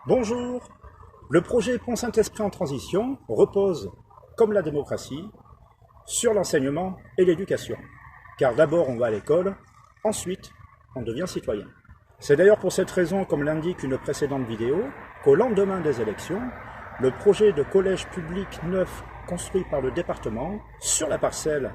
Bonjour. Le projet Pont-Saint-Esprit en transition repose, comme la démocratie, sur l'enseignement et l'éducation. Car d'abord on va à l'école, ensuite on devient citoyen. C'est d'ailleurs pour cette raison, comme l'indique une précédente vidéo, qu'au lendemain des élections, le projet de collège public neuf construit par le département sur la parcelle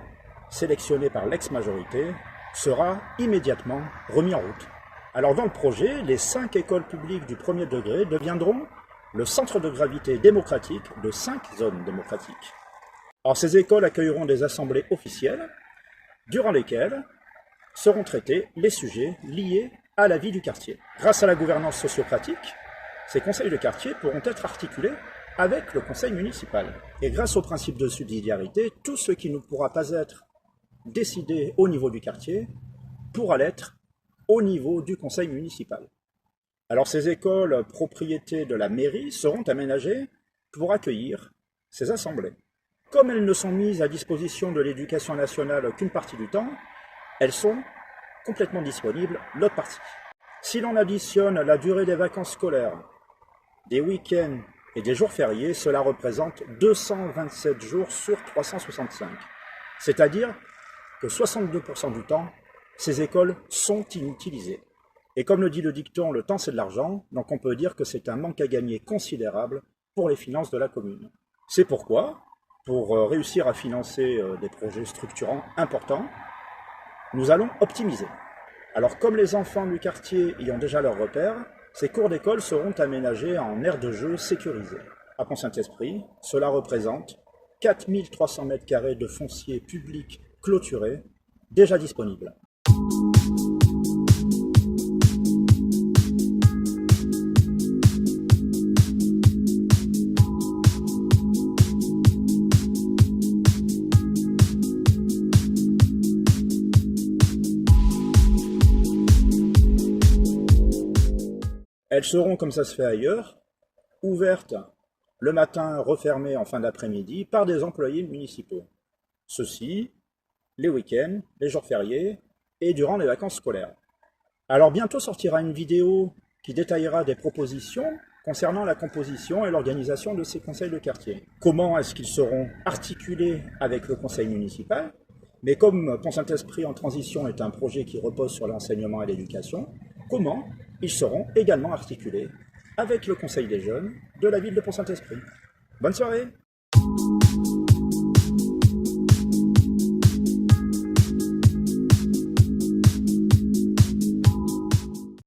sélectionnée par l'ex-majorité sera immédiatement remis en route. Alors dans le projet, les 5 écoles publiques du premier degré deviendront le centre de gravité démocratique de 5 zones démocratiques. Alors ces écoles accueilleront des assemblées officielles, durant lesquelles seront traités les sujets liés à la vie du quartier. Grâce à la gouvernance sociocratique, ces conseils de quartier pourront être articulés avec le conseil municipal. Et grâce au principe de subsidiarité, tout ce qui ne pourra pas être décidé au niveau du quartier pourra l'être au niveau du conseil municipal. Alors ces écoles, propriétés de la mairie, seront aménagées pour accueillir ces assemblées. Comme elles ne sont mises à disposition de l'éducation nationale qu'une partie du temps, elles sont complètement disponibles l'autre partie. Si l'on additionne la durée des vacances scolaires, des week-ends et des jours fériés, cela représente 227 jours sur 365. C'est-à-dire que 62% du temps, ces écoles sont inutilisées. Et comme le dit le dicton, le temps c'est de l'argent, donc on peut dire que c'est un manque à gagner considérable pour les finances de la commune. C'est pourquoi, pour réussir à financer des projets structurants importants, nous allons optimiser. Alors comme les enfants du quartier y ont déjà leurs repères, ces cours d'école seront aménagés en aires de jeu sécurisées. À Pont-Saint-Esprit, cela représente 4300 m² de foncier public clôturé déjà disponible. Elles seront, comme ça se fait ailleurs, ouvertes le matin, refermées en fin d'après-midi par des employés municipaux. Ceci, les week-ends, les jours fériés et durant les vacances scolaires. Alors bientôt sortira une vidéo qui détaillera des propositions concernant la composition et l'organisation de ces conseils de quartier. Comment est-ce qu'ils seront articulés avec le conseil municipal? Mais comme Pont-Saint-Esprit en transition est un projet qui repose sur l'enseignement et l'éducation, comment ils seront également articulés avec le conseil des jeunes de la ville de Pont-Saint-Esprit. Bonne soirée!